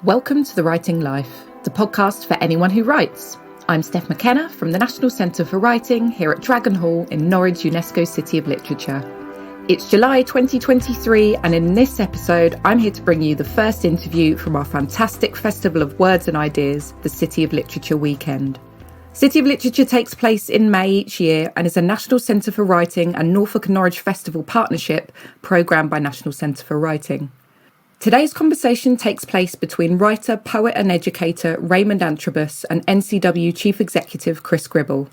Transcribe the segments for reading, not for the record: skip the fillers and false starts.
Welcome to The Writing Life, the podcast for anyone who writes. I'm Steph McKenna from the National Centre for Writing here at Dragon Hall in Norwich, UNESCO City of Literature. It's July 2023, and in this episode, I'm here to bring you the first interview from our fantastic Festival of Words and Ideas, the City of Literature weekend. City of Literature takes place in May each year and is a National Centre for Writing and Norfolk and Norwich Festival partnership programmed by National Centre for Writing. Today's conversation takes place between writer, poet and educator Raymond Antrobus and NCW Chief Executive Chris Gribble.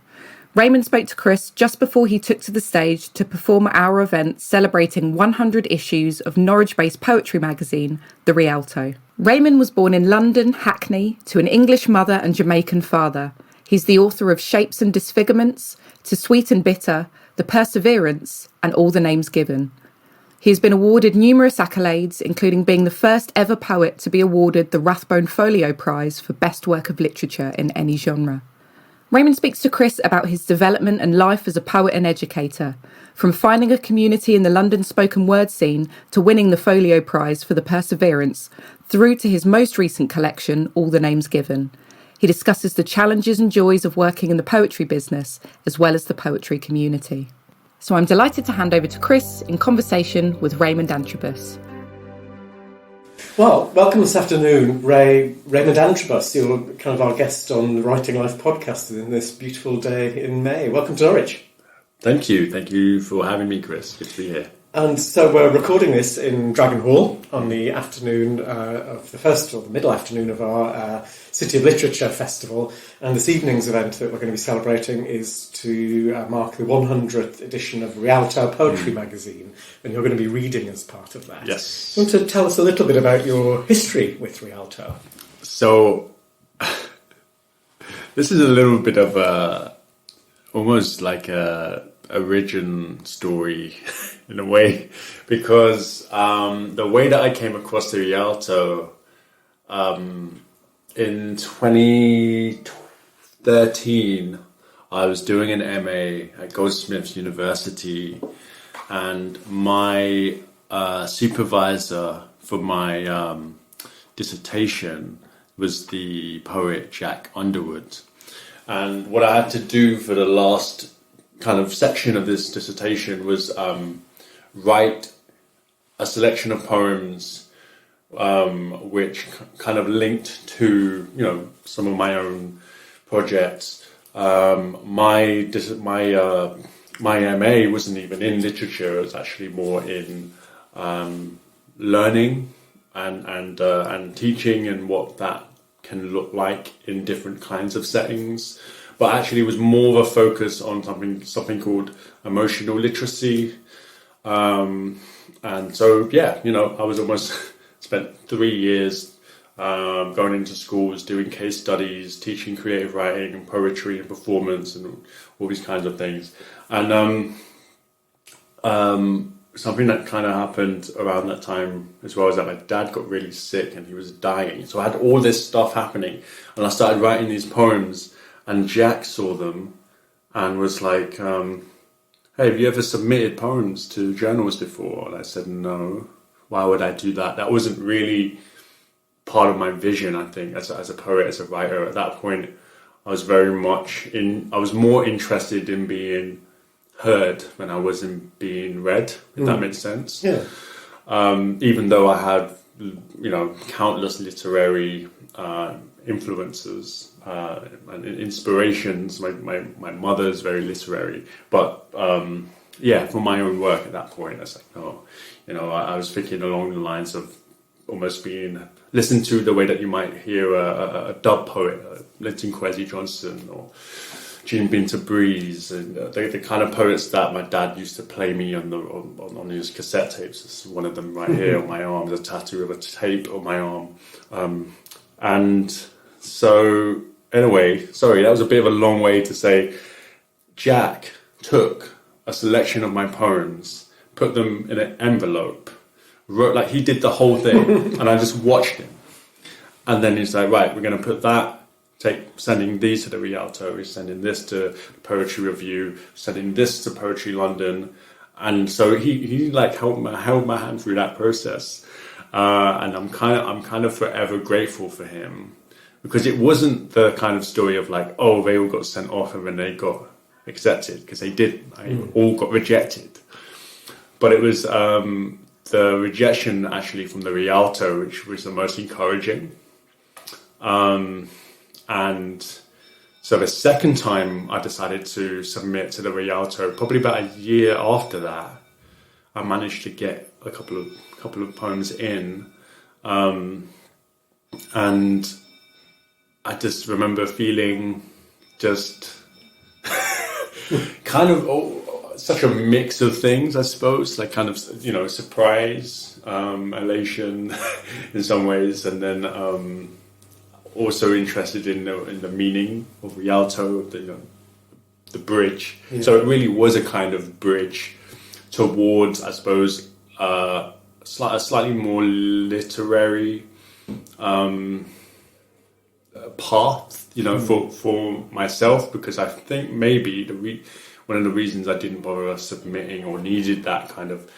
Raymond spoke to Chris just before he took to the stage to perform at our event celebrating 100 issues of Norwich-based poetry magazine, The Rialto. Raymond was born in London, Hackney, to an English mother and Jamaican father. He's the author of Shapes and Disfigurements, To Sweeten Bitter, The Perseverance, and All the Names Given. He has been awarded numerous accolades, including being the first ever poet to be awarded the Rathbone Folio Prize for Best Work of Literature in any genre. Raymond speaks to Chris about his development and life as a poet and educator, from finding a community in the London spoken word scene to winning the Folio Prize for The Perseverance, through to his most recent collection, All the Names Given. He discusses the challenges and joys of working in the poetry business, as well as the poetry community. So I'm delighted to hand over to Chris in conversation with Raymond Antrobus. Well, welcome this afternoon, Raymond Antrobus. You're kind of our guest on the Writing Life podcast in this beautiful day in May. Welcome to Norwich. Thank you for having me, Chris. Good to be here. And so we're recording this in Dragon Hall on the afternoon of the first, or the middle afternoon of our City of Literature Festival. And this evening's event that we're going to be celebrating is to mark the 100th edition of Rialto Poetry Magazine, and you're going to be reading as part of that. Yes. You want to tell us a little bit about your history with Rialto? So, this is a little bit of almost like a origin story in a way, because the way that I came across the Rialto in 2013, I was doing an MA at Goldsmiths University, and my supervisor for my dissertation was the poet Jack Underwood. And what I had to do for the last kind of section of this dissertation was write a selection of poems which kind of linked to, some of my own projects. My MA wasn't even in literature; it was actually more in learning and teaching and what that can look like in different kinds of settings. But actually, it was more of a focus on something called emotional literacy. And so, I was almost spent 3 years going into schools, doing case studies, teaching creative writing and poetry and performance and all these kinds of things. And something that kind of happened around that time as well is that my dad got really sick and he was dying. So I had all this stuff happening, and I started writing these poems. And Jack saw them and was like, hey, have you ever submitted poems to journals before? And I said, no. Why would I do that? That wasn't really part of my vision, I think, as a poet, as a writer. At that point, I was more interested in being heard than I was in being read, if that makes sense. Yeah. Even though I had, countless literary influences and inspirations. My mother's very literary, but for my own work at that point, I was like, I was thinking along the lines of almost being listened to the way that you might hear a dub poet, Linton Kwesi Johnson or Jean Binta Breeze, and the kind of poets that my dad used to play me on his cassette tapes. This is one of them right here on my arm. There's a tattoo of a tape on my arm, and so. Anyway, sorry, that was a bit of a long way to say Jack took a selection of my poems, put them in an envelope, wrote, like he did the whole thing, and I just watched him. And then he's like, right, we're going to put that, sending these to the Rialto, we're sending this to Poetry Review, sending this to Poetry London. And so he held my hand through that process. and I'm kind of forever grateful for him, because it wasn't the kind of story of like, oh, they all got sent off and then they got accepted, because they didn't. They all got rejected. But it was the rejection actually from the Rialto, which was the most encouraging. And so the second time I decided to submit to the Rialto, probably about a year after that, I managed to get a couple of poems in, and I just remember feeling just kind of such a mix of things, I suppose, like kind of, you know, surprise, elation in some ways, and then also interested in the meaning of Rialto, the bridge. Yeah. So it really was a kind of bridge towards, I suppose, a slightly more literary path, you know, for myself, because I think maybe one of the reasons I didn't bother submitting or needed that kind of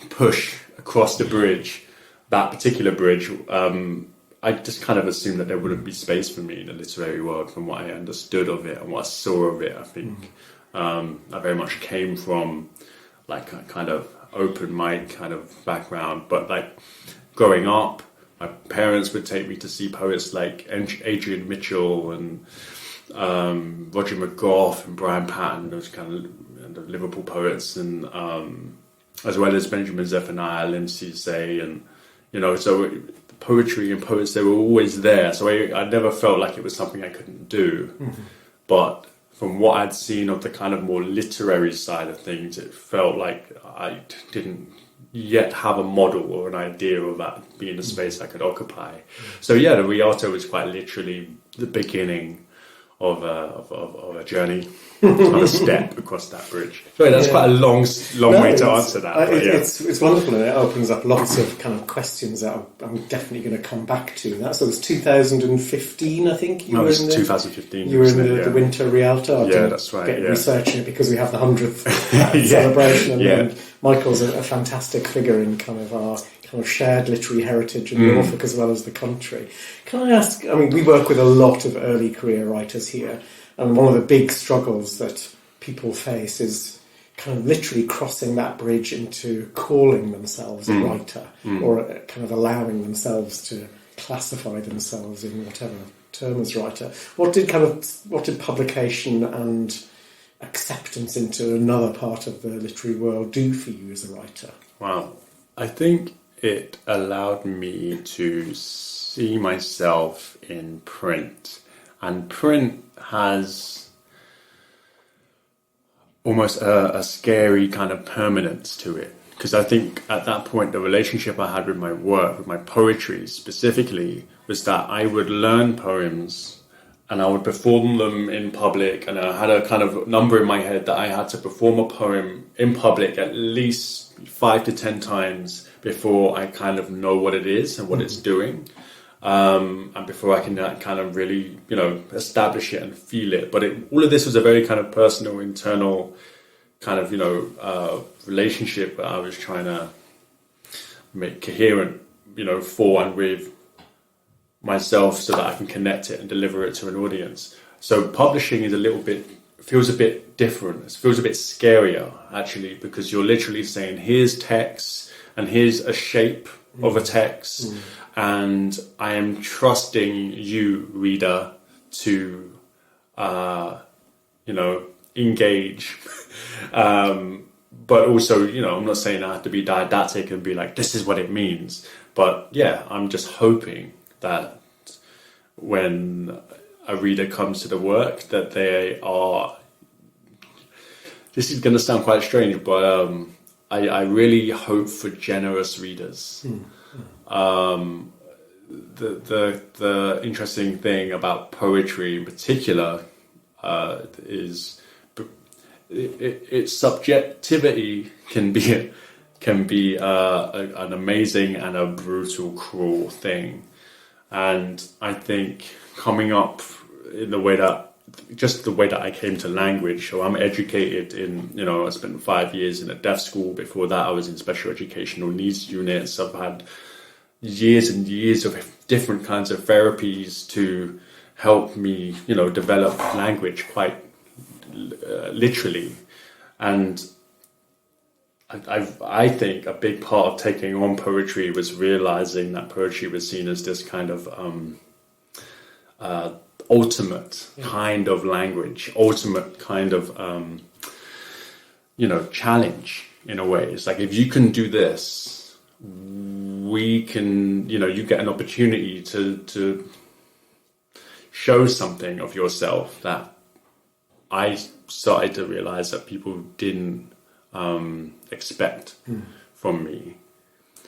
push across the bridge, that particular bridge, I just kind of assumed that there wouldn't be space for me in the literary world from what I understood of it and what I saw of it. I think I very much came from like a kind of open mic kind of background, but like growing up, my parents would take me to see poets like Adrian Mitchell and Roger McGough and Brian Patton, those kind of Liverpool poets, and as well as Benjamin Zephaniah, Lim Cisse, and you know, so poetry and poets, they were always there. So I never felt like it was something I couldn't do. But from what I'd seen of the kind of more literary side of things, it felt like I didn't yet have a model or an idea of that being a space I could occupy. So yeah, the Rialto was quite literally the beginning of a journey, on a step across that bridge. Sorry, that's quite a long way to answer that. It's wonderful, and it opens up lots of kind of questions that I'm definitely going to come back to. So it was 2015, I think. It was 2015. You were in the Winter Rialto. Yeah, that's right. Researching it because we have the 100th celebration, and Michael's a fantastic figure in kind of our kind of shared literary heritage in Norfolk as well as the country. Can I ask, I mean, we work with a lot of early career writers here, and one of the big struggles that people face is kind of literally crossing that bridge into calling themselves a writer, or kind of allowing themselves to classify themselves in whatever term as writer. What did publication and acceptance into another part of the literary world do for you as a writer? Wow. I think it allowed me to see myself in print. And print has almost a scary kind of permanence to it. Because I think at that point, the relationship I had with my work, with my poetry specifically, was that I would learn poems and I would perform them in public. And I had a kind of number in my head that I had to perform a poem in public at least 5 to 10 times before I kind of know what it is and what it's doing. And before I can kind of really, you know, establish it and feel it. But all of this was a very kind of personal, internal kind of, you know, relationship that I was trying to make coherent, you know, for and with myself so that I can connect it and deliver it to an audience. So publishing is feels a bit different. It feels a bit scarier, actually, because you're literally saying, here's text and here's a shape of a text. And I am trusting you, reader, to, you know, engage. But also, you know, I'm not saying I have to be didactic and be like, this is what it means. But yeah, I'm just hoping that when a reader comes to the work, that they are... This is going to sound quite strange, but I really hope for generous readers. The interesting thing about poetry in particular is its subjectivity can be an amazing and a brutal, cruel thing. And I think coming up in the way that just the way that I came to language. So I'm educated in, I spent 5 years in a deaf school. Before that, I was in special educational needs units. I've had years and years of different kinds of therapies to help me, develop language quite literally. And I think a big part of taking on poetry was realizing that poetry was seen as this kind of ultimate kind of language, ultimate kind of challenge in a way. It's like, if you can do this, we can, you get an opportunity to show something of yourself that I started to realize that people didn't expect from me.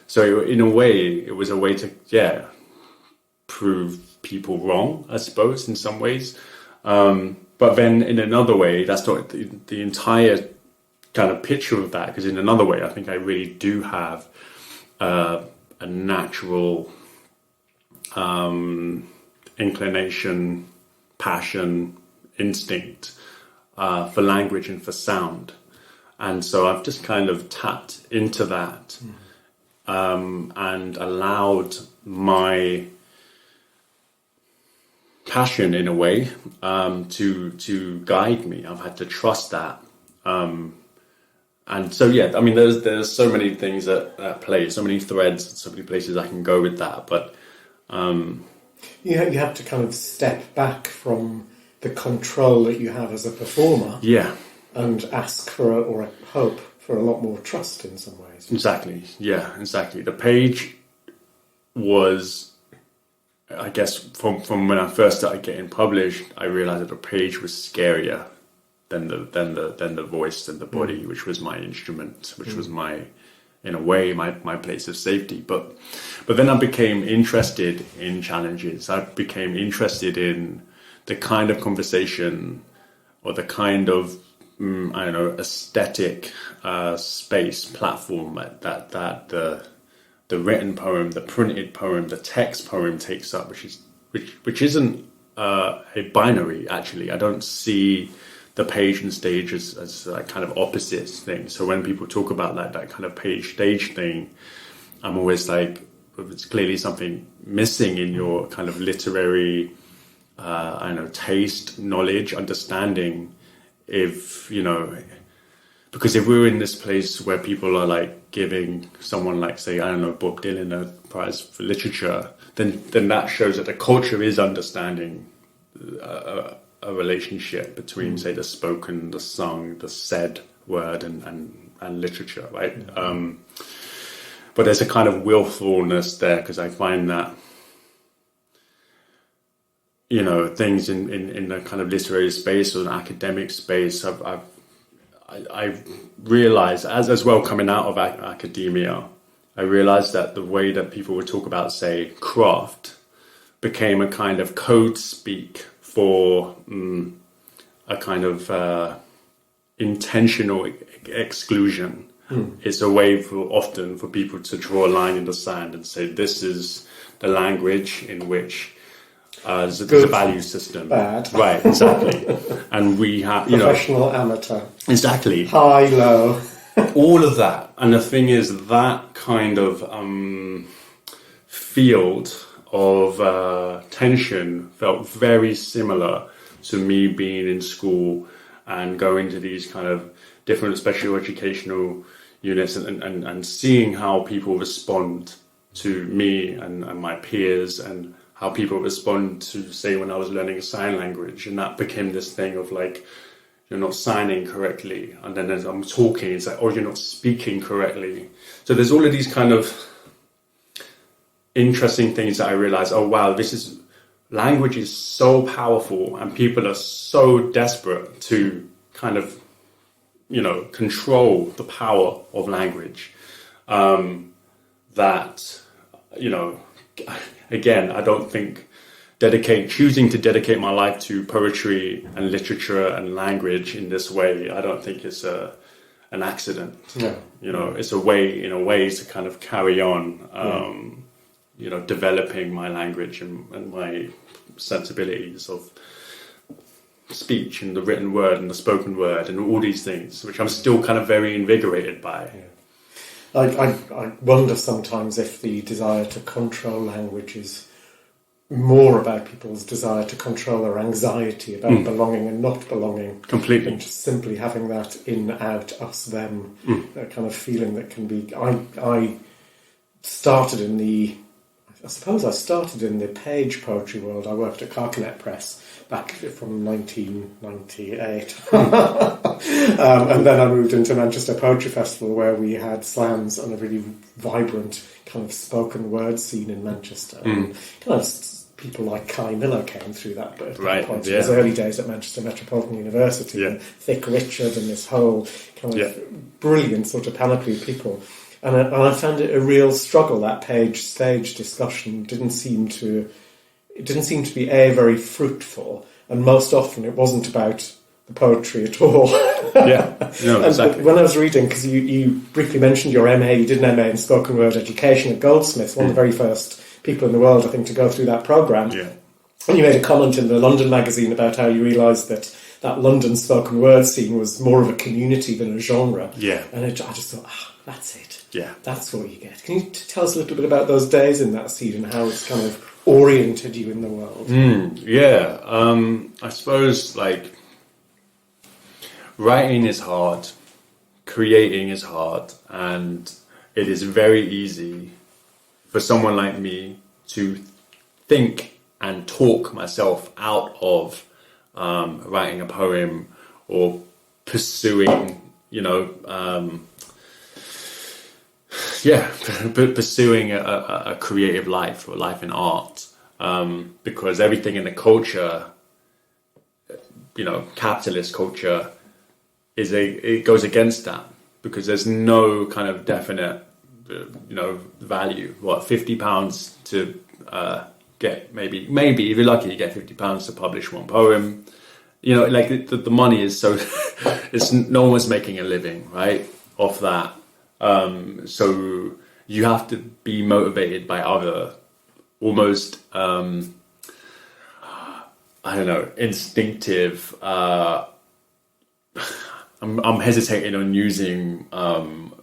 So in a way, it was a way to, prove people wrong, I suppose, in some ways. But then in another way, that's not the entire kind of picture of that, because in another way, I think I really do have a natural inclination, passion, instinct for language and for sound. And so I've just kind of tapped into that and allowed my passion, in a way, to guide me. I've had to trust that. And so, there's so many things at play, so many threads, so many places I can go with that. But you have to kind of step back from the control that you have as a performer. Yeah. And ask for, or hope for, a lot more trust in some ways. Exactly. Yeah, exactly. The page was, I guess, from when I first started getting published, I realized that the page was scarier than the voice and the body, which was my instrument, which was in a way, my place of safety. But then I became interested in challenges. I became interested in the kind of conversation or the kind of aesthetic space, platform that the written poem, the printed poem, the text poem takes up, which isn't a binary, actually. I don't see the page and stage as a kind of opposite thing. So when people talk about that kind of page stage thing, I'm always like, it's clearly something missing in your kind of literary taste, knowledge, understanding. Because if we're in this place where people are like giving someone like, say, Bob Dylan a prize for literature, then that shows that the culture is understanding a relationship between, say, the spoken, the sung, the said word and literature, right? But there's a kind of willfulness there, because I find that things in the kind of literary space or an academic space, I've realized, as well coming out of academia, I realized that the way that people would talk about, say, craft became a kind of code speak for a kind of intentional exclusion. It's a way often for people to draw a line in the sand and say, this is the language in which there's a value system. Bad. Right, exactly. And we have, professional, amateur. Exactly. High, low. All of that. And the thing is, that kind of field of tension felt very similar to me being in school and going to these kind of different special educational units and seeing how people respond to me and my peers, and how people respond to, say, when I was learning a sign language. And that became this thing of like, you're not signing correctly. And then as I'm talking, it's like, oh, you're not speaking correctly. So there's all of these kind of interesting things that I realized, oh, wow, language is so powerful, and people are so desperate to kind of, control the power of language. That, again, I don't think choosing to dedicate my life to poetry and literature and language in this way, I don't think it's an accident. No. It's a way to kind of carry on, developing my language and my sensibilities of speech and the written word and the spoken word and all these things, which I'm still kind of very invigorated by. I wonder sometimes if the desire to control language is more about people's desire to control their anxiety about belonging and not belonging. Completely. And just simply having that in, out, us, them, that kind of feeling that can be... I started in the page poetry world. I worked at Carcanet Press back from 1998. And then I moved into Manchester Poetry Festival, where we had slams and a really vibrant kind of spoken word scene in Manchester. And kind of people like Kai Miller came through that at that point. In his early days at Manchester Metropolitan University, and Thick Richard and this whole kind of brilliant sort of panoply of people. And I found it a real struggle. That page stage discussion didn't seem to be very fruitful, and most often it wasn't about the poetry at all. Exactly. When I was reading, because you briefly mentioned your MA, you did an MA in spoken word education at Goldsmiths, one of the very first people in the world, I think, to go through that programme. Yeah. And you made a comment in the London magazine about how you realised that London spoken word scene was more of a community than a genre. Yeah. And I just thought, that's it. Yeah. That's what you get. Can you tell us a little bit about those days in that scene and how it's kind of oriented you in the world? I suppose, like, writing is hard, creating is hard, and it is very easy for someone like me to think and talk myself out of writing a poem or pursuing, pursuing a creative life or life in art, because everything in the culture, capitalist culture, it goes against that, because there's no kind of definite, value. £50 to get maybe if you're lucky, you get £50 to publish one poem. The money is so it's no one's making a living right off that. So you have to be motivated by other almost instinctive. I'm hesitating on using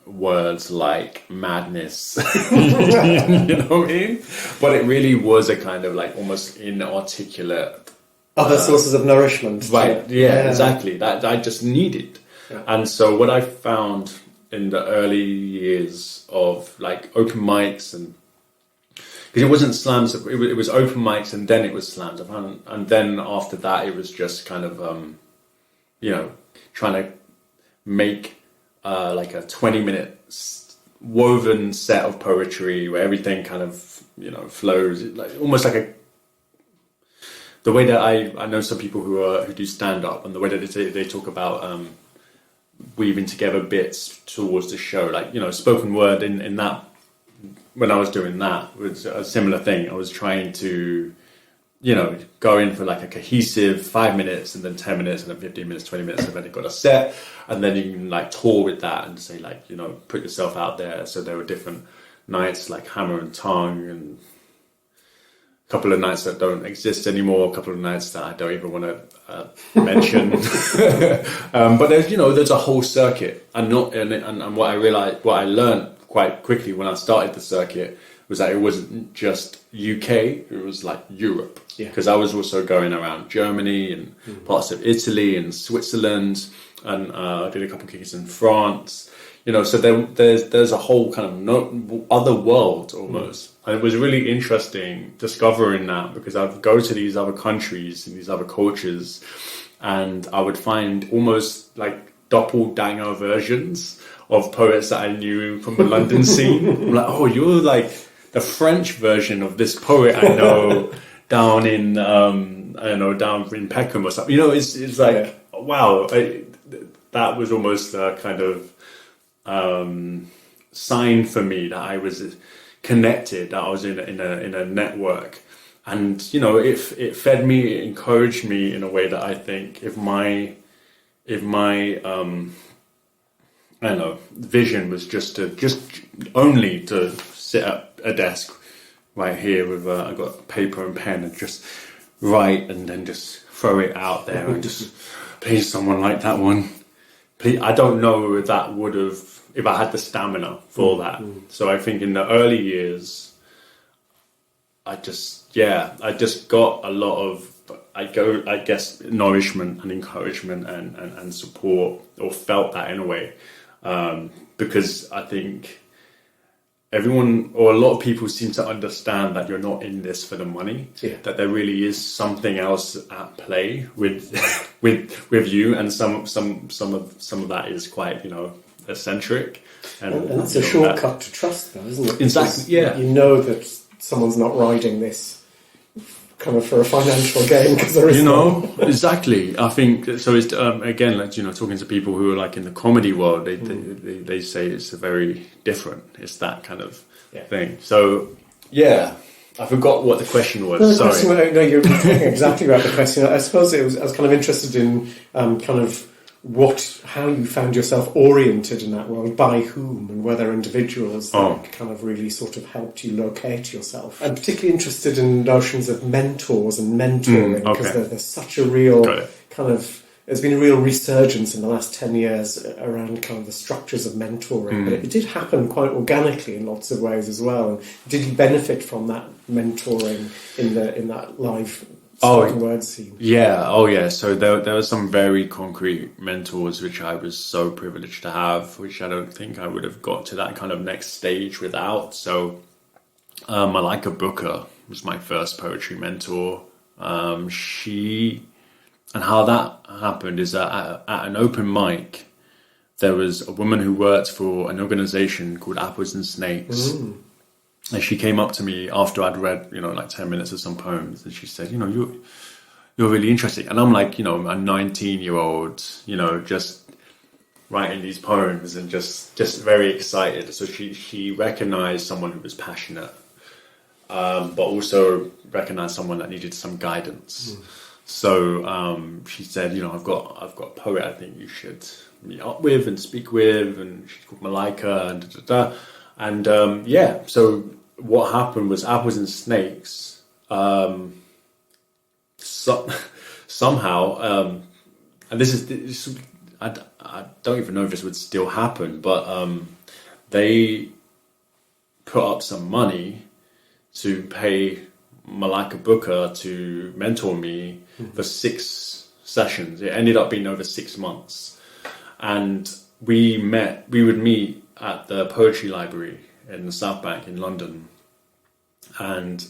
words like madness, you know what I mean? But it really was a kind of like almost inarticulate. Other sources of nourishment. Right, yeah, exactly. That I just needed. Yeah. And so what I found in the early years of like open mics, and because it wasn't slams, it was open mics and then it was slams. And then after that it was just kind of, trying to make like a 20-minute woven set of poetry where everything kind of, flows, like almost like the way that I know some people who do stand-up, and the way that they talk about weaving together bits towards the show, like, spoken word in that, when I was doing that, was a similar thing. I was trying to, go in for like a cohesive 5 minutes and then 10 minutes and then 15 minutes, 20 minutes, and then you've got a set, and then you can like tour with that and say like, put yourself out there. So there were different nights like Hammer and Tongue, and a couple of nights that don't exist anymore, a couple of nights that I don't even want to mention. But there's a whole circuit, and what I learned quite quickly when I started the circuit was that it wasn't just UK, it was like Europe. Because I was also going around Germany and parts of Italy and Switzerland, and I did a couple of gigs in France. So there's a whole kind of other world almost. And it was really interesting discovering that, because I'd go to these other countries and these other cultures, and I would find almost like doppelganger versions of poets that I knew from the London scene. I'm like, oh, you're like the French version of this poet I know down in down in Peckham or something. It's like wow, that was almost a kind of sign for me that I was connected, that I was in a network, and it fed me, it encouraged me in a way that I think if my vision was just only to sit at a desk right here with I got paper and pen and just write and then just throw it out there and just, please, someone like that one. Please. I don't know if that would have, if I had the stamina for that. So I think in the early years, I just got a lot of, I guess, nourishment and encouragement and support, or felt that in a way. Because I think everyone, or a lot of people, seem to understand that you're not in this for the money. Yeah. That there really is something else at play with you, and some of that is quite, eccentric. And that's a shortcut to trust, though, isn't it? Exactly. Because yeah. You know that someone's not riding this kind of for a financial gain, because there is exactly. I think so. It's again, like, talking to people who are like in the comedy world, they say it's a very different. It's that kind of thing. So I forgot what the question was. No, you're talking exactly about the question. I suppose I was kind of interested in how you found yourself oriented in that world, by whom, and whether individuals kind of really sort of helped you locate yourself. I'm particularly interested in notions of mentors and mentoring, because there's such a real kind of, there's been a real resurgence in the last 10 years around kind of the structures of mentoring, but it did happen quite organically in lots of ways as well. And did you benefit from that mentoring in that live spoken word scene? So there were some very concrete mentors which I was so privileged to have, which I don't think I would have got to that kind of next stage without. So Malika Booker was my first poetry mentor. And how that happened is that at an open mic, there was a woman who worked for an organisation called Apples and Snakes. And she came up to me after I'd read, like 10 minutes of some poems, and she said, you're really interesting. And I'm like, a 19-year-old, just writing these poems and just very excited. So she recognized someone who was passionate, but also recognized someone that needed some guidance. So she said, I've got a poet I think you should meet up with and speak with, and she's called Malika, and da-da-da. And so what happened was Apples and Snakes somehow, and this is I don't even know if this would still happen, but they put up some money to pay Malika Booker to mentor me for 6 sessions. It ended up being over 6 months, and we would meet at the Poetry Library in the South Bank in London. And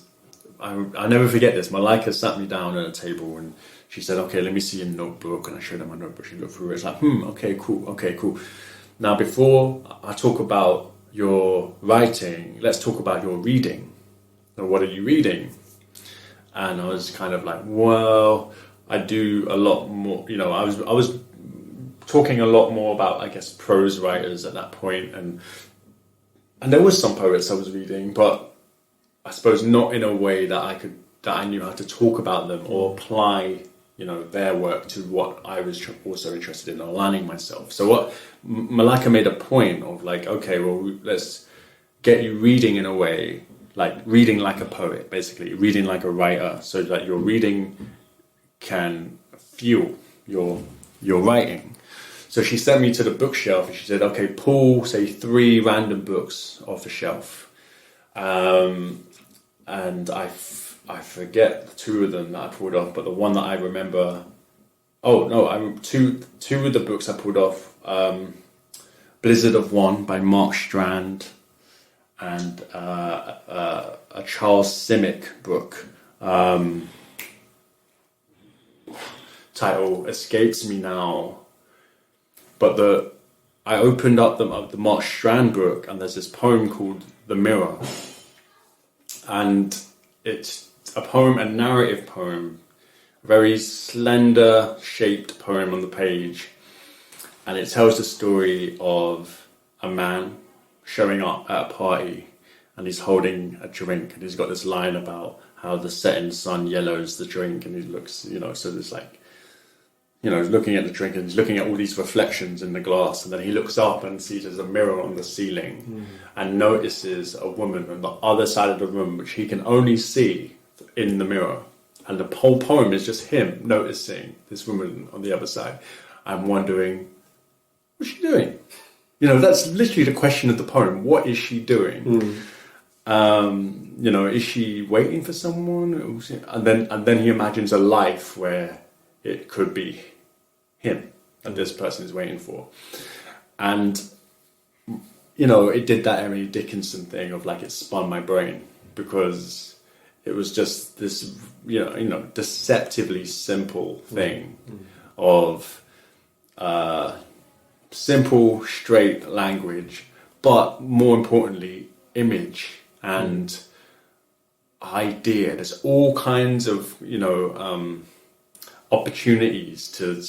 I never forget this. Malika sat me down at a table and she said, okay, let me see your notebook. And I showed her my notebook. She looked through it. It's like, okay, cool. Now, before I talk about your writing, let's talk about your reading. So what are you reading? And I was kind of like, well, I do a lot more, I was talking a lot more about, I guess, prose writers at that point, and there was some poets I was reading, but I suppose not in a way that I knew how to talk about them or apply, their work to what I was also interested in, aligning myself. So what Malika made a point of, like, okay, well, let's get you reading in a way, like reading like a poet, basically reading like a writer, so that your reading can fuel your writing. So she sent me to the bookshelf and she said, okay, pull, say, 3 random books off the shelf. And I forget 2 of them that I pulled off, but the one that I remember, two of the books I pulled off, Blizzard of One by Mark Strand, and a Charles Simic book, title escapes me now. But I opened up the Mark Strand book, and there's this poem called The Mirror. And it's a narrative poem, very slender shaped poem on the page. And it tells the story of a man showing up at a party, and he's holding a drink, and he's got this line about how the setting sun yellows the drink, and he looks, so there's like, he's looking at the drink and he's looking at all these reflections in the glass, and then he looks up and sees there's a mirror on the ceiling and notices a woman on the other side of the room, which he can only see in the mirror. and the whole poem is just him noticing this woman on the other side. I'm wondering, what's she doing? You know, that's literally the question of the poem. What is she doing? You know, is she waiting for someone? And then he imagines a life where it could be him that this person is waiting for. And, you know, it did that Emily Dickinson thing of like, it spun my brain, because it was just this, you know, deceptively simple thing of simple, straight language, but more importantly, image and idea. There's all kinds of, you know, opportunities to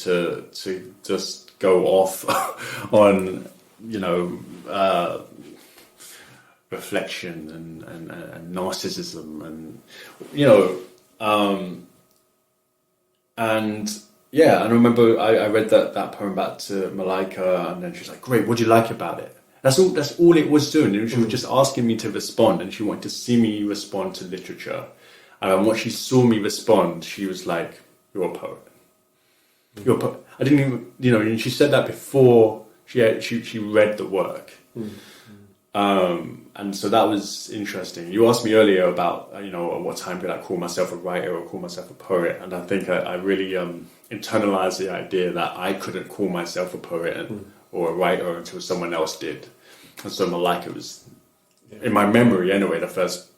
just go off on, you know, reflection and narcissism, and you know, and yeah, and I remember I read that poem back to Malika, and then she's like, "Great, what do you like about it?" That's all it was doing. She was just asking me to respond, and she wanted to see me respond to literature. And when she saw me respond, she was like, "You're a poet. You're a poet." I didn't even, you know, and she said that before she read the work. And so that was interesting. You asked me earlier about, you know, at what time did I call myself a writer or call myself a poet? And I think I really internalized the idea that I couldn't call myself a poet or a writer until someone else did. And so Malika was, in my memory anyway, the first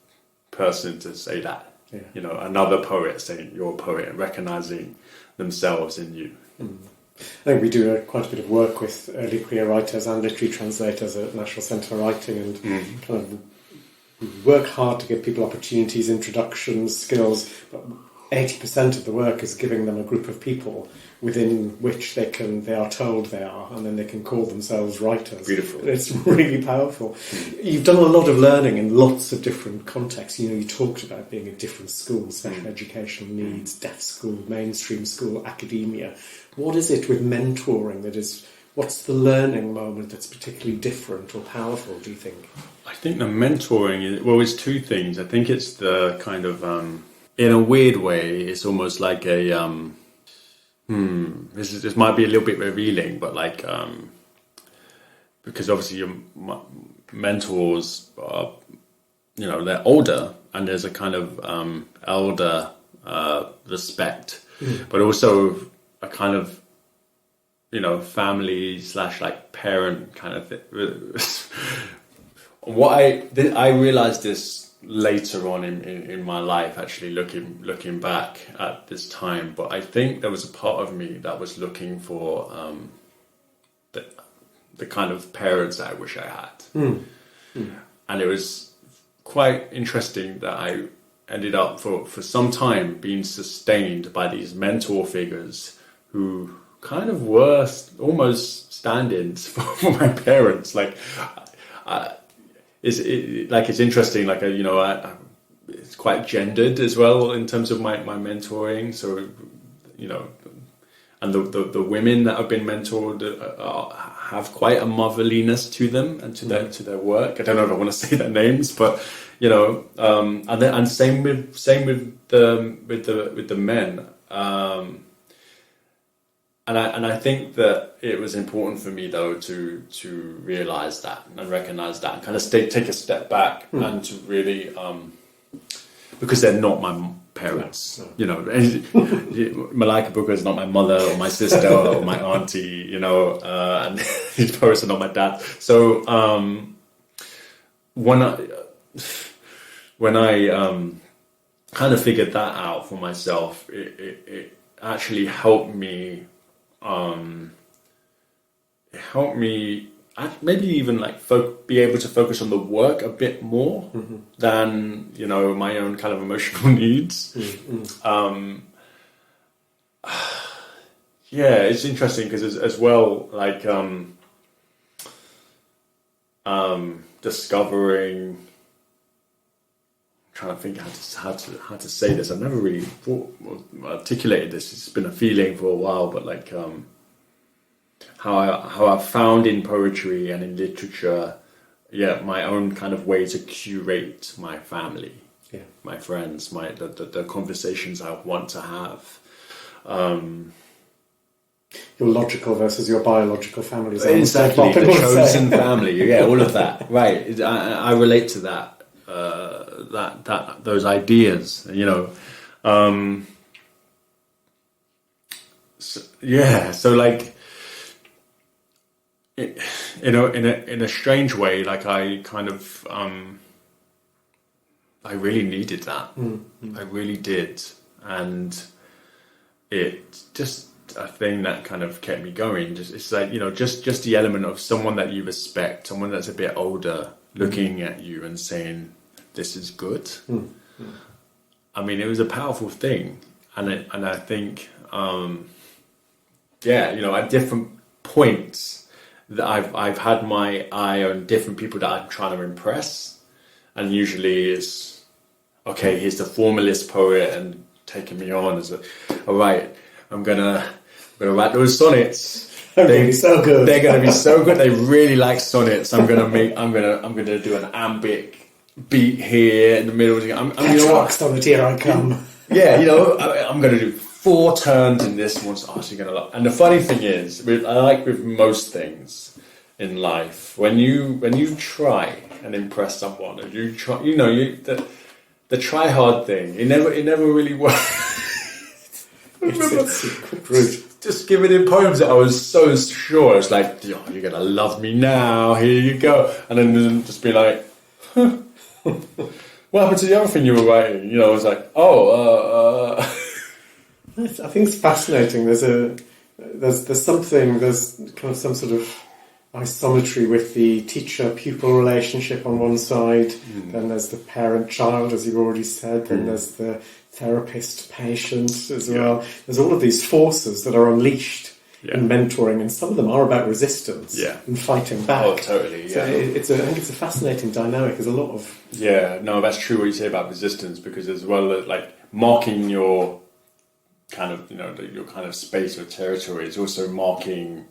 person to say that. Yeah. You know, another poet saying you're a poet and recognizing themselves in you. I think we do quite a bit of work with early career writers and literary translators at National Centre for Writing, and kind of we work hard to give people opportunities, introductions, skills, but 80% of the work is giving them a group of people within which they are told they are, and then they can call themselves writers. Beautiful. And it's really powerful. You've done a lot of learning in lots of different contexts. You know, you talked about being at different schools, special educational needs, deaf school, mainstream school, academia. What is it with mentoring what's the learning moment that's particularly different or powerful, do you think? I think the mentoring it's two things. I think it's the kind of, in a weird way, it's almost like a, this might be a little bit revealing, but like, because obviously your mentors are, you know, they're older, and there's a kind of elder respect, but also a kind of, you know, family / like parent kind of thing. I realized this later on in my life, actually looking back at this time, but I think there was a part of me that was looking for the kind of parents that I wish I had. And it was quite interesting that I ended up for some time being sustained by these mentor figures who kind of were almost stand-ins for my parents. Like, it's interesting. Like, you know, it's quite gendered as well in terms of my mentoring. So, you know, and the women that have been mentored have quite a motherliness to them and to their work. I don't know if I want to say their names, but you know, and same with the men. And I think that it was important for me though to realize that and recognize that and kind of take a step back and to really because they're not my parents, you know. Malika Booker is not my mother or my sister or my auntie, you know, and these poets are not my dad. So when I kind of figured that out for myself, it actually helped me. It helped me maybe even like be able to focus on the work a bit more than, you know, my own kind of emotional needs. Yeah, it's interesting because as well, like discovering. I'm trying to think how to say this. I've never really articulated this. It's been a feeling for a while, but like how I found in poetry and in literature, my own kind of way to curate my family. my friends, the conversations I want to have. Your logical versus your biological families. Exactly, the chosen family. Yeah, all of that. Right. I relate to that. Those ideas. So like, in a strange way, like I kind of I really needed that. I really did, and it just a thing that kind of kept me going. It's like, just the element of someone that you respect, someone that's a bit older, looking at you and saying, "This is good." I mean, it was a powerful thing, and I think, at different points that I've had my eye on different people that I'm trying to impress, and usually it's, okay, here's the formalist poet and taking me on as all right, I'm gonna write those sonnets. They're going to be so good. They're going to be so good. They really like sonnets. I'm gonna do an iambic beat here in the middle. Petrarch sonnet, here I come. Yeah, I'm going to do 4 turns in this one. So you're going to love. And the funny thing is, with most things in life, when you try and impress someone, and you try, the try hard thing, it never really works. It's a quick route. Just giving in poems that I was so sure. It's like, you're going to love me now. Here you go. And then just be like, huh. What happened to the other thing you were writing? I was like, I think it's fascinating. There's something. There's kind of some sort of isometry with the teacher-pupil relationship on one side. Then there's the parent-child, as you've already said. Then there's the therapist-patient as well. There's all of these forces that are unleashed in mentoring, and some of them are about resistance and fighting back. Oh, totally. So I think it's a fascinating dynamic. There's a lot of that's true what you say about resistance, because as well as like marking your kind of your kind of space or territory is also marking.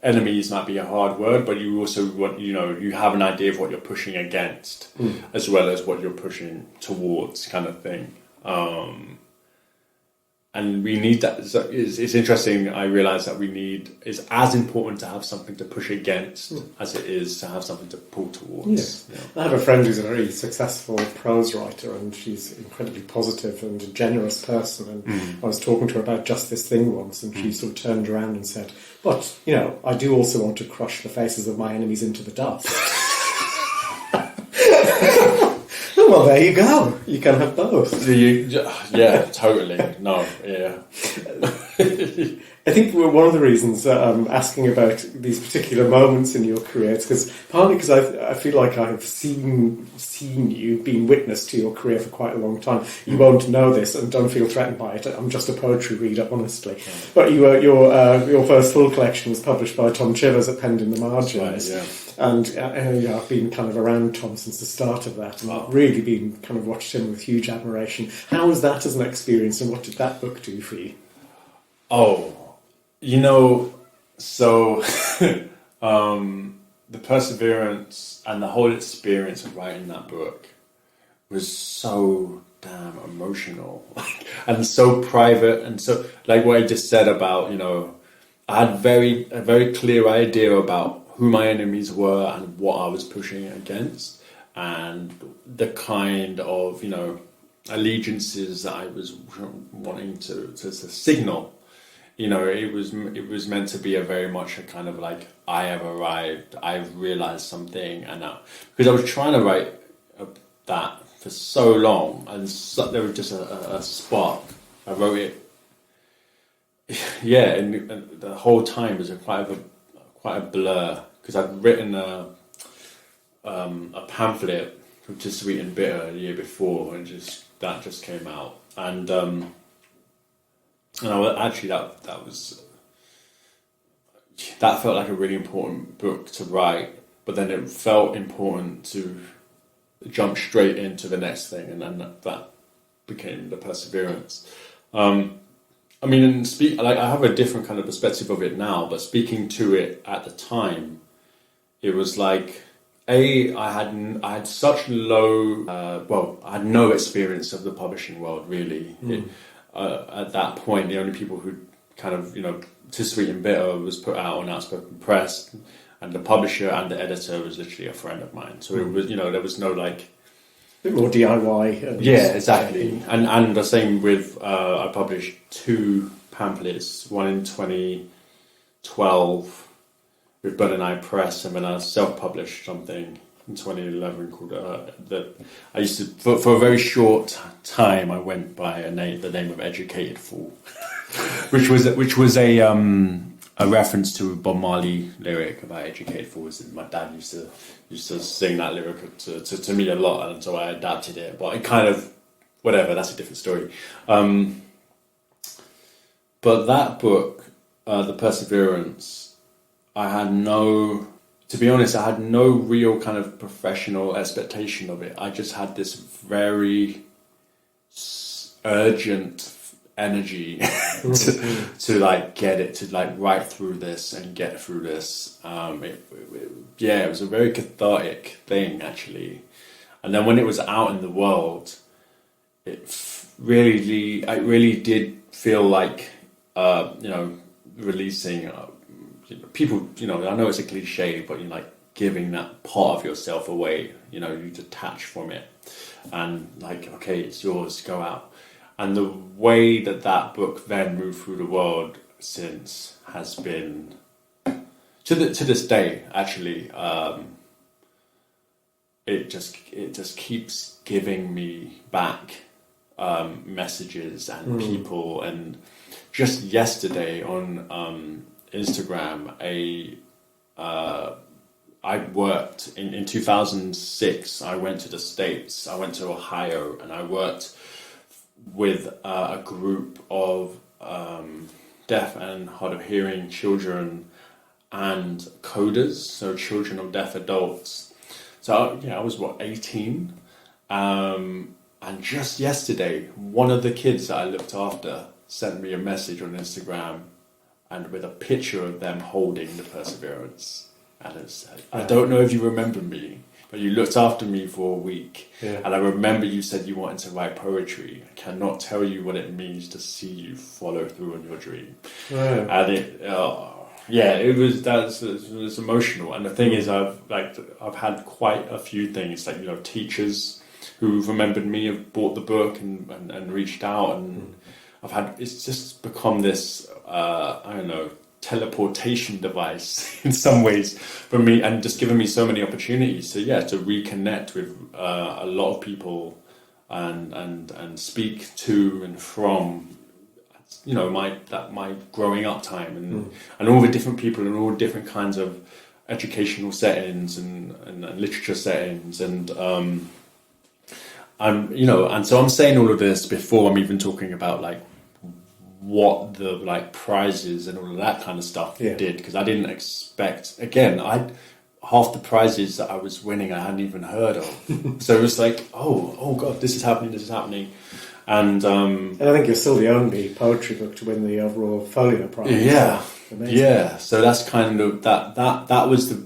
Enemies might be a hard word, but you also want, you have an idea of what you're pushing against, as well as what you're pushing towards, kind of thing. And we need that. So it's interesting. I realise that it's as important to have something to push against as it is to have something to pull towards. Yeah. I have a friend who's a very successful prose writer, and she's incredibly positive and a generous person. And I was talking to her about just this thing once, and she sort of turned around and said, "But I do also want to crush the faces of my enemies into the dust." Well, there you go. You can have both. Totally. No, yeah. I think one of the reasons I'm asking about these particular moments in your career is partly because I feel like I've seen you, been witness to your career for quite a long time. You won't know this, and don't feel threatened by it. I'm just a poetry reader, honestly. But your first full collection was published by Tom Chivers at Penned in the Margins. Right, yeah. And I've been kind of around Tom since the start of that, and I've really been kind of watched him with huge admiration. How was that as an experience, and what did that book do for you? So the perseverance and the whole experience of writing that book was so damn emotional and so private, and so like what I just said about, I had a very clear idea about who my enemies were and what I was pushing against, and the kind of, allegiances that I was wanting to signal. It was meant to be a very much a kind of like, I have arrived, I've realised something, and because I was trying to write that for so long, and there was just a spark. I wrote it, and the whole time was quite a blur, because I'd written a pamphlet from Sweeten Bitter a year before, and that just came out, and actually that felt like a really important book to write, but then it felt important to jump straight into the next thing, and then that became the perseverance. I have a different kind of perspective of it now, but speaking to it at the time, it was like I had such low, I had no experience of the publishing world really. At that point, the only people who kind of, To Sweeten Bitter was put out on Outspoken Press, and the publisher and the editor was literally a friend of mine. So it was, there was no like... A bit more DIY. Yeah, exactly. And the same with, I published 2 pamphlets, one in 2012 with Bud and I Press, and then I self-published something in 2011 called I used to for a very short time I went by the name of Educated Fool, which was a reference to a Bob Marley lyric about Educated Fools. My dad used to sing that lyric to me a lot, and so I adapted it. But it kind of whatever. That's a different story. But that book, The Perseverance, to be honest, I had no real kind of professional expectation of it. I just had this very urgent energy to like get it, to like write through this and get through this. It was a very cathartic thing actually. And then when it was out in the world, it really did feel like releasing. People, I know it's a cliche, but like giving that part of yourself away, you detach from it and like, okay, it's yours, go out. And the way that book then moved through the world since has been, to this day, actually, it just keeps giving me back messages and people. And just yesterday on Instagram, I worked in 2006. I went to the States. I went to Ohio, and I worked with a group of deaf and hard of hearing children and coders, so children of deaf adults. So I was 18, and just yesterday, one of the kids that I looked after sent me a message on Instagram, and with a picture of them holding the Perseverance. And it said, I don't know if you remember me, but you looked after me for a week. Yeah. And I remember you said you wanted to write poetry. I cannot tell you what it means to see you follow through on your dream. Yeah. And it was emotional. And the thing is, I've had quite a few things, like, teachers who've remembered me, have bought the book and reached out, and it's just become this, teleportation device in some ways for me, and just given me so many opportunities to reconnect with a lot of people and speak to and from, my growing up time and all the different people and all different kinds of educational settings and literature settings and so I'm saying all of this before I'm even talking about like what the prizes and all of that kind of stuff did, because I didn't expect, again, half the prizes that I was winning I hadn't even heard of. So it was like, oh god, this is happening. And I think you're still the only poetry book to win the overall Folio Prize. Yeah. Amazing. Yeah. So that's kind of that was the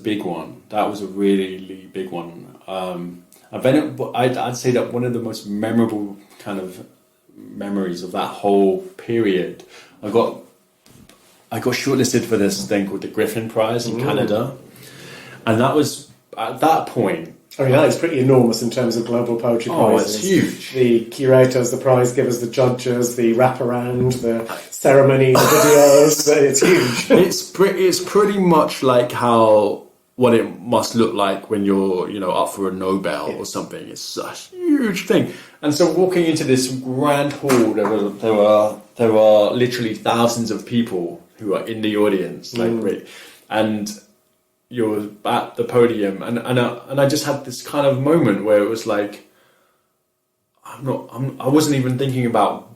big one. That was a really big one. And then I'd say that one of the most memorable kind of memories of that whole period, I got shortlisted for this thing called the Griffin Prize in Canada, and that was at that point. I mean, that is pretty enormous in terms of global poetry prizes. It's huge. The curators, the prize givers, the judges, the wraparound, the ceremony, the videos. It's huge. It's pretty much like what it must look like when you're, up for a Nobel or something. It's a huge thing. And so walking into this grand hall, there were literally thousands of people who are in the audience, and you're at the podium, and I just had this kind of moment where it was like, I wasn't even thinking about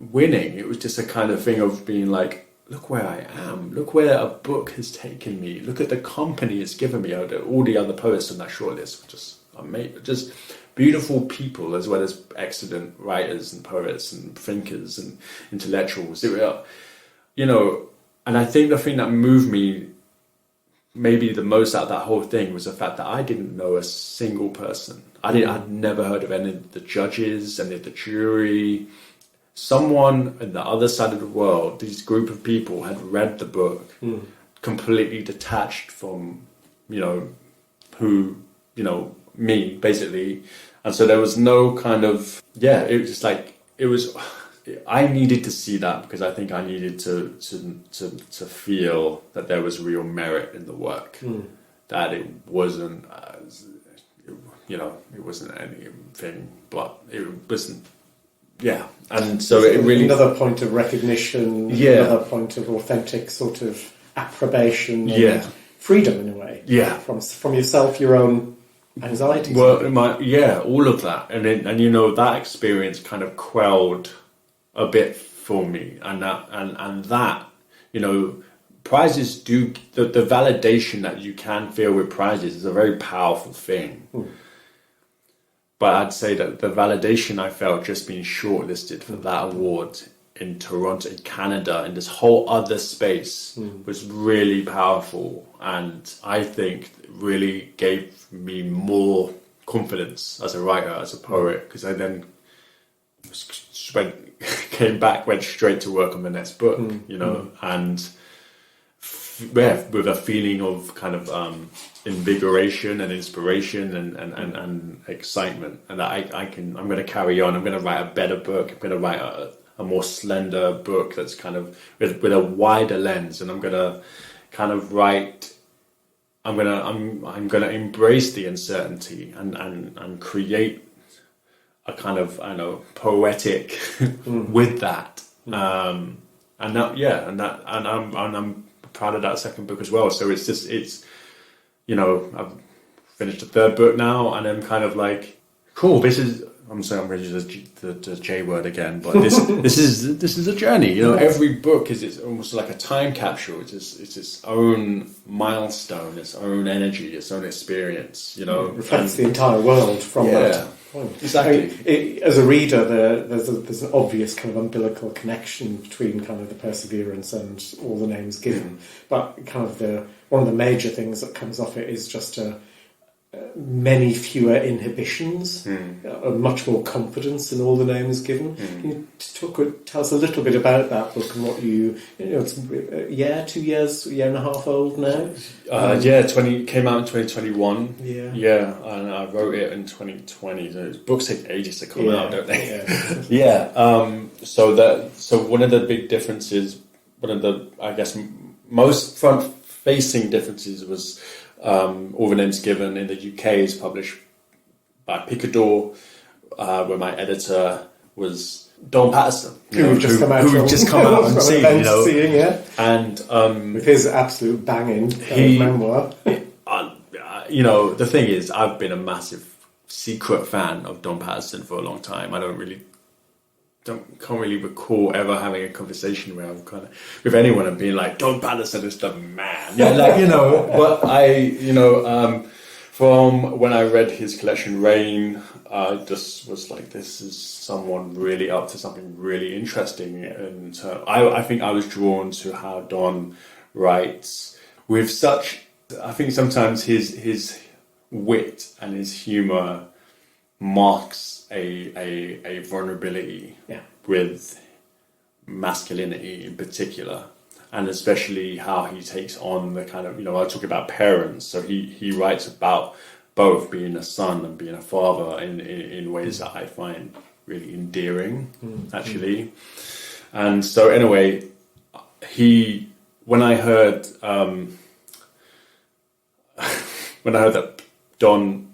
winning. It was just a kind of thing of being like, look where I am. Look where a book has taken me. Look at the company it's given me. All the other poets on that shortlist were just amazing, just beautiful people, as well as excellent writers and poets and thinkers and intellectuals. And I think the thing that moved me maybe the most out of that whole thing was the fact that I didn't know a single person. I'd never heard of any of the judges, any of the jury. Someone on the other side of the world, this group of people had read the book, completely detached from, me, basically. And so there was no kind of, it was just like, I needed to see that because I think I needed to feel that there was real merit in the work, that it wasn't, it wasn't anything, but it wasn't, and so it really... Another point of recognition, another point of authentic sort of approbation, and freedom in a way, from yourself, your own anxieties. Well, all of that, and that experience kind of quelled a bit for me, and that prizes do the validation that you can feel with prizes is a very powerful thing. But I'd say that the validation I felt just being shortlisted for that award in Toronto, in Canada, in this whole other space was really powerful, and I think really gave me more confidence as a writer, as a poet, because I then went straight to work on the next book, and with a feeling of kind of invigoration and inspiration and excitement, and that I'm going to carry on. I'm going to write a better book. I'm going to write a more slender book that's kind of with a wider lens, and I'm going to kind of write. I'm going to embrace the uncertainty and create a kind of poetic with that, and I'm proud of that second book as well. So it's I've finished the third book now, and I'm kind of like, cool. I'm sorry, I'm ready to use the J word again, but this is a journey. Every book is almost like a time capsule. It's its own milestone, its own energy, its own experience. It reflects the entire world from that point. Exactly. As a reader, there's an obvious kind of umbilical connection between kind of the perseverance and all the names given, but kind of one of the major things that comes off it is just many fewer inhibitions, much more confidence in all the names given. Can you tell us a little bit about that book and what it's 2 years, year and a half old now? Came out in 2021. And I wrote it in 2020. Books take ages to come out, don't they? So one of the big differences, one of the, I guess, most front-facing differences was All the Names Given in the UK is published by Picador, where my editor was Don Patterson, who've just come out and seen, and with his absolute banging memoir. The thing is, I've been a massive secret fan of Don Patterson for a long time. I can't really recall ever having a conversation where I'm kind of with anyone and being like, Don Patterson is the man. But from when I read his collection Rain, I just was like, this is someone really up to something really interesting. And I think I was drawn to how Don writes with such, I think sometimes his wit and his humour marks a vulnerability with masculinity in particular, and especially how he takes on the kind of, I talk about parents, so he writes about both being a son and being a father in ways that I find really endearing, actually. And so anyway, when I heard that Don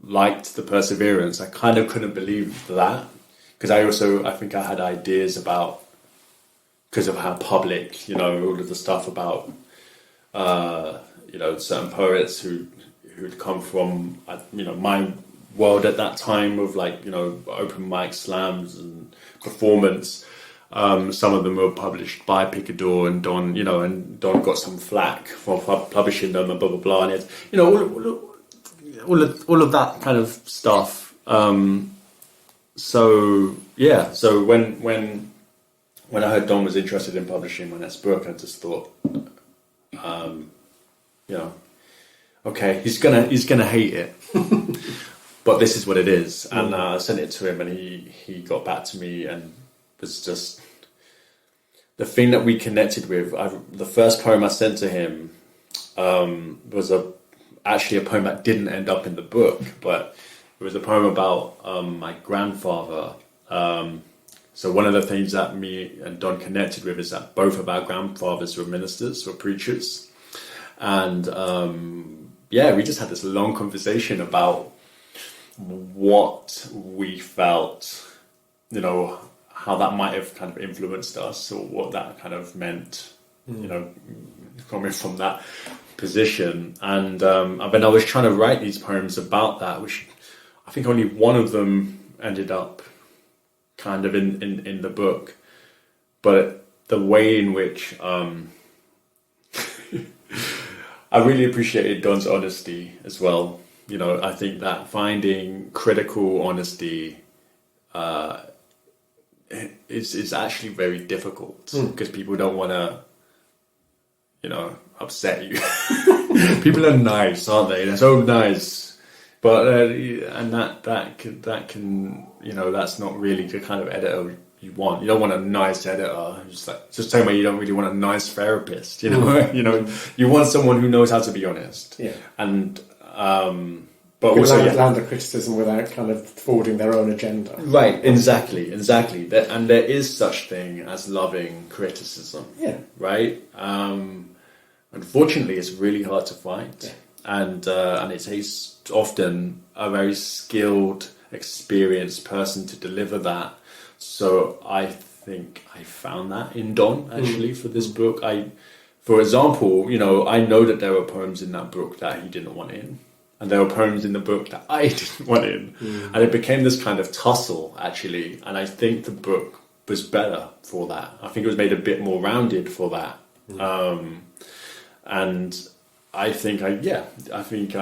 liked the Perseverance, I kind of couldn't believe that, because I think I had ideas about, because of how public, all of the stuff about, certain poets who'd come from, my world at that time of open mic slams and performance. Some of them were published by Picador, and Don, and Don got some flack for publishing them and blah blah blah, and it's, all of that kind of stuff. So when I heard Don was interested in publishing my next book, I just thought, you know, okay, he's gonna hate it, but this is what it is. And I sent it to him, and he got back to me, and was just the thing that we connected with. The first poem I sent to him was actually a poem that didn't end up in the book, but it was a poem about my grandfather. So one of the things that me and Don connected with is that both of our grandfathers were ministers, were preachers. And we just had this long conversation about what we felt, you know, how that might have kind of influenced us, or what that kind of meant, you know, coming from that position. And when I was trying to write these poems about that, which I think only one of them ended up kind of in the book, but the way in which I really appreciated Don's honesty as well. You know, I think that finding critical honesty is actually very difficult, because people don't want to, you know, upset you. People are nice, aren't they? They're so nice. But and that can, you know, that's not really the kind of editor you want. You don't want a nice editor. Just the same way you don't really want a nice therapist. You know, you know, you want someone who knows how to be honest. Yeah. And but also land the criticism without kind of forwarding their own agenda. Right. Exactly. And there is such thing as loving criticism. Yeah. Right. Unfortunately, it's really hard to find. Yeah. And it takes often a very skilled, experienced person to deliver that. So I think I found that in Don, actually, for this book. For example, you know, I know that there were poems in that book that he didn't want in, and there were poems in the book that I didn't want in. And it became this kind of tussle, actually. And I think the book was better for that. I think it was made a bit more rounded for that. And I think I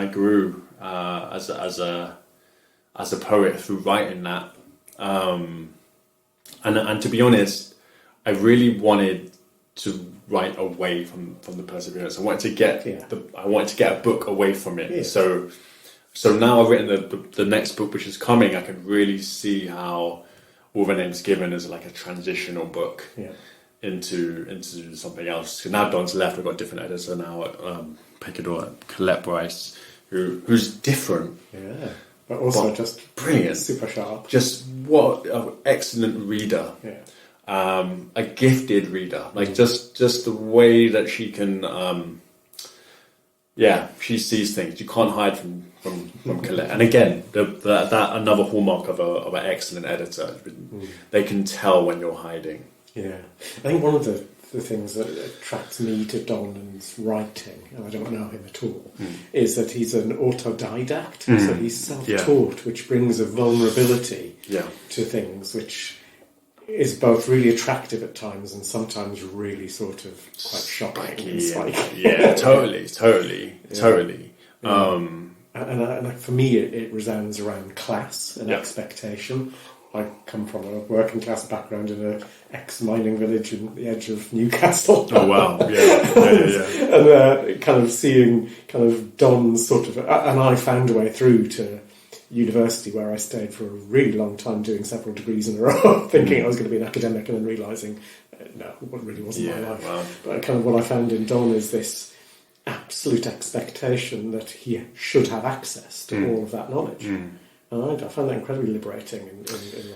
grew as a poet through writing that, and to be honest, I really wanted to write away from the perseverance. I wanted to get a book away from it. Yeah. So now I've written the next book, which is coming. I can really see how All the Names Given is like a transitional book. Yeah. Into something else. So now Don's left. We've got a different editor now at Picador, Colette Bryce, who's different. Yeah, but also just brilliant, super sharp. Just what an excellent reader. Yeah, a gifted reader. Like just the way that she can. She sees things. You can't hide from Colette. And again, that another hallmark of an excellent editor. They can tell when you're hiding. Yeah, I think one of the things that attracts me to Don's writing, and I don't know him at all, is that he's an autodidact. So he's self-taught, which brings a vulnerability to things, which is both really attractive at times and sometimes really sort of quite shocking. Totally. And for me, it resounds around class and expectation. I come from a working class background in an ex-mining village in the edge of Newcastle. Oh wow! Yeah. And kind of seeing kind of Don's sort of, and I found a way through to university where I stayed for a really long time doing several degrees in a row, thinking I was going to be an academic, and then realising no, it really wasn't my life. Wow. But kind of what I found in Don is this absolute expectation that he should have access to all of that knowledge. And I find that incredibly liberating in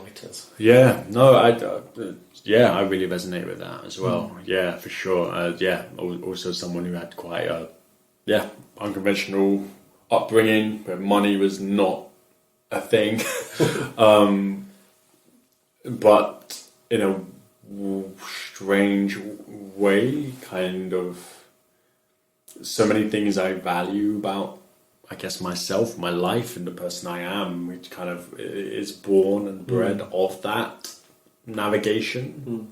writers. Yeah, no, I really resonate with that as well. Yeah, for sure. Also someone who had quite a unconventional upbringing where money was not a thing, but in a strange way, kind of so many things I value about, I guess, myself, my life, and the person I am, which kind of is born and bred of that navigation.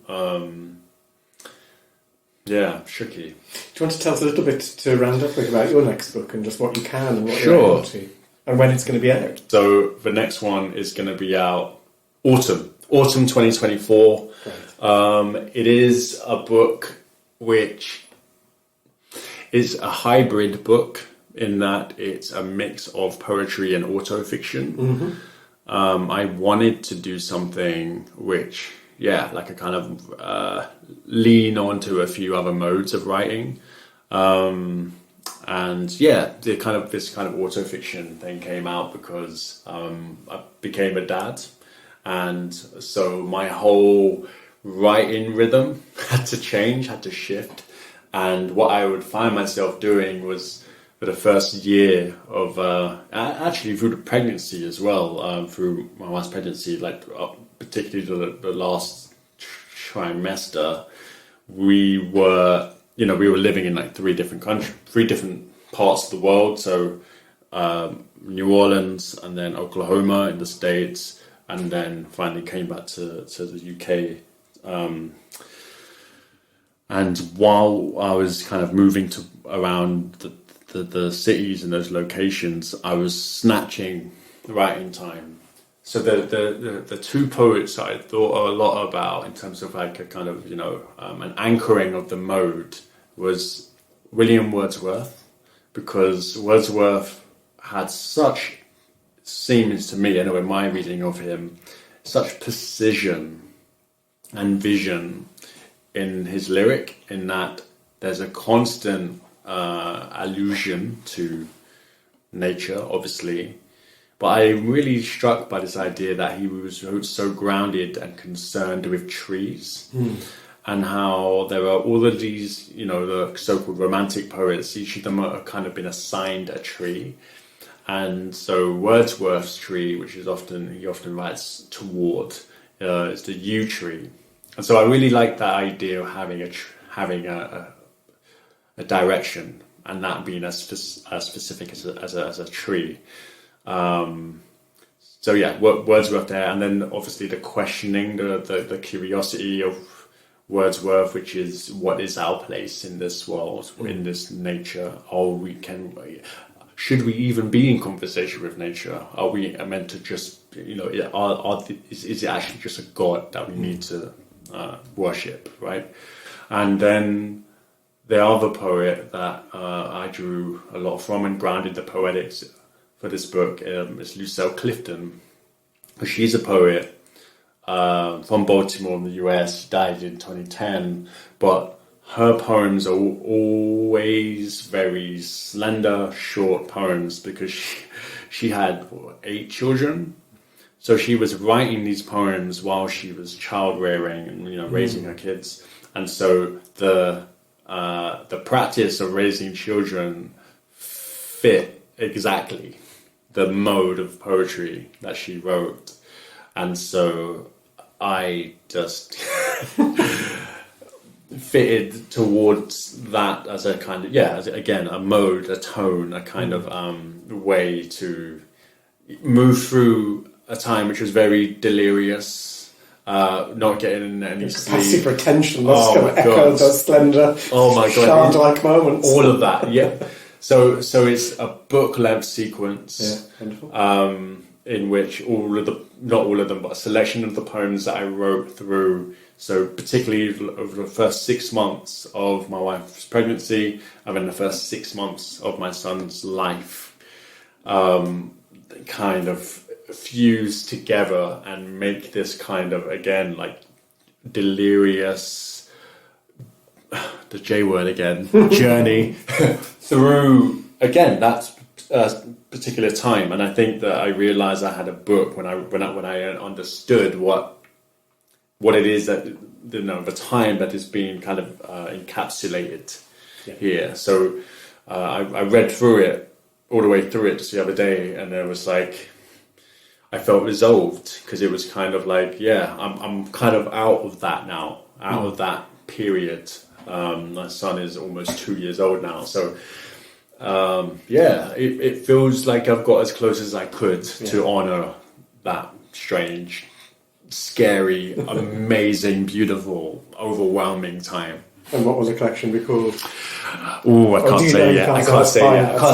Tricky. Do you want to tell us a little bit to round up with about your next book and just what you can and what you're able to, and when it's going to be out? So the next one is going to be out autumn 2024. Right. It is a book which it's a hybrid book in that it's a mix of poetry and autofiction. I wanted to do something which, like a kind of lean onto a few other modes of writing. This kind of autofiction thing came out because I became a dad, and so my whole writing rhythm had to change, had to shift. And what I would find myself doing was, for the first year of actually through the pregnancy as well, through my wife's pregnancy, like particularly the last trimester, we were living in like three different parts of the world. So New Orleans, and then Oklahoma in the States, and then finally came back to the UK. And while I was kind of moving around the cities and those locations, I was snatching writing time. So the two poets I thought a lot about in terms of like a kind of an anchoring of the mode was William Wordsworth, because Wordsworth had such, seems to me anyway, my reading of him, such precision and vision in his lyric, in that there's a constant allusion to nature, obviously, but I'm really struck by this idea that he was so grounded and concerned with trees, and how there are all of these, the so-called romantic poets, each of them are kind of been assigned a tree. And so Wordsworth's tree, which he often writes toward, is the yew tree. And so I really like that idea of having a direction, and that being as specific as a tree. Wordsworth there, and then obviously the questioning, the curiosity of Wordsworth, which is, what is our place in this world, in this nature? Should we even be in conversation with nature? Are we meant to just, is it actually just a god that we need to worship, right? And then the other poet that I drew a lot from and grounded the poetics for this book is Lucille Clifton. She's a poet from Baltimore in the US. She died in 2010, but her poems are always very slender, short poems, because she had 8 children. So she was writing these poems while she was child rearing and raising her kids. And so the practice of raising children fit exactly the mode of poetry that she wrote. And so I just fitted towards that as a kind of, a mode, a tone, a kind of way to move through a time which was very delirious, not getting any sleep. Passive retention must have echoed those slender, shard-like moments. All of that, yeah. So it's a book-length sequence, in which not all of them, but a selection of the poems that I wrote through. So particularly over the first 6 months of my wife's pregnancy, and then the first 6 months of my son's life, kind of fuse together and make this kind of, again, like delirious, the J word again, journey through, again, that particular time. And I think that I realized I had a book when I understood what it is that the time that is being kind of encapsulated here. So I read through it all the way through it just the other day, and it was like I felt resolved, because it was kind of like, I'm kind of out of that now, of that period. My son is almost 2 years old now, so it feels like I've got as close as I could to honor that strange, scary, amazing, beautiful, overwhelming time. And what will the collection be called? Oh, I can't say yet. I can't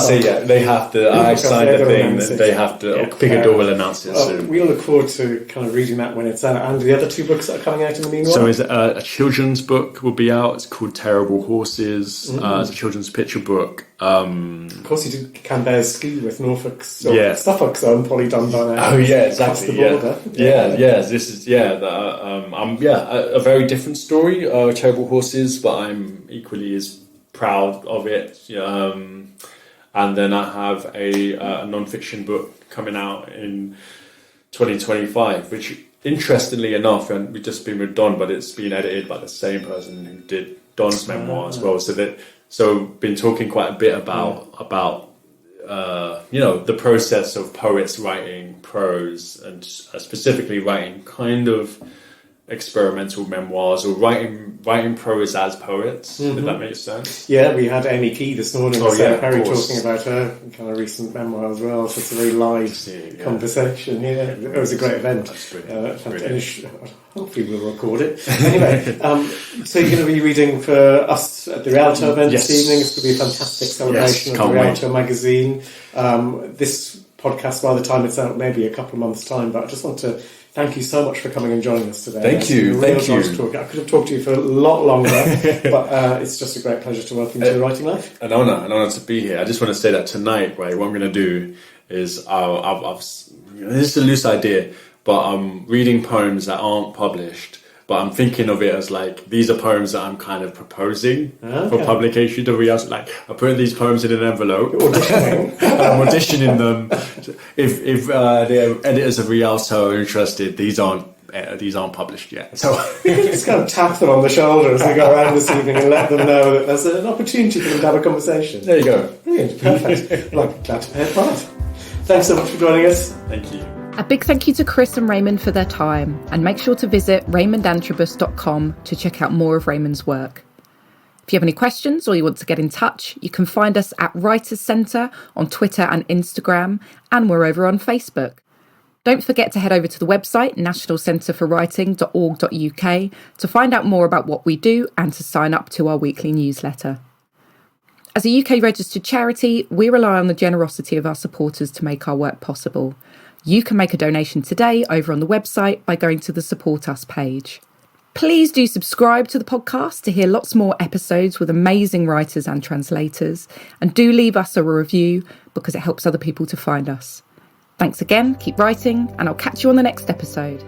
say yet. They have to. I signed the thing. That they have to. Yeah, Picador will announce it soon. We'll look forward to kind of reading that when it's out. And the other two books that are coming out in the meanwhile. So, is a children's book will be out. It's called Terrible Horses. It's a children's picture book. Of course, you did Canberra's ski with Norfolk's, Suffolk's own Polly Dunbar. Oh yeah, exactly. Across the border. This is a very different story. Terrible Horses, but I'm equally as proud of it. And then I have a non-fiction book coming out in 2025, which, interestingly enough, and we've just been with Don, but it's been edited by the same person who did Don's memoir as well. So been talking quite a bit about the process of poets writing prose and specifically writing kind of experimental memoirs or writing prose as poets. If that makes sense. Yeah, we had Amy Key this morning with Sarah Perry talking about her kind of recent memoir as well. So it's a very live conversation. Yeah, it was a great event. Hopefully we'll record it. Anyway, so you're going to be reading for us at the Rialto event this evening. It's going to be a fantastic celebration of the Rialto magazine. This podcast, by the time it's out, maybe a couple of months' time, but I just want to thank you so much for coming and joining us today. Thank you. I could have talked to you for a lot longer, but it's just a great pleasure to welcome you to Writing Life. An honour to be here. I just want to say that tonight, right, what I'm going to do is, this is a loose idea, but I'm reading poems that aren't published, but I'm thinking of it as like, these are poems that I'm kind of proposing for publication to Rialto. Like, I put these poems in an envelope. Auditioning. And I'm auditioning them. If the editors of Rialto are interested, these aren't published yet. So just kind of tap them on the shoulder as we go around this evening and let them know that there's an opportunity for them to have a conversation. There you go. Brilliant. Perfect. Well, I'm glad to pay it part. Thanks so much for joining us. Thank you. A big thank you to Chris and Raymond for their time, and make sure to visit raymondantrobus.com to check out more of Raymond's work. If you have any questions or you want to get in touch, you can find us at Writers Centre on Twitter and Instagram, and we're over on Facebook. Don't forget to head over to the website nationalcentreforwriting.org.uk to find out more about what we do and to sign up to our weekly newsletter. As a UK registered charity, we rely on the generosity of our supporters to make our work possible. You can make a donation today over on the website by going to the Support Us page. Please do subscribe to the podcast to hear lots more episodes with amazing writers and translators, and do leave us a review because it helps other people to find us. Thanks again, keep writing, and I'll catch you on the next episode.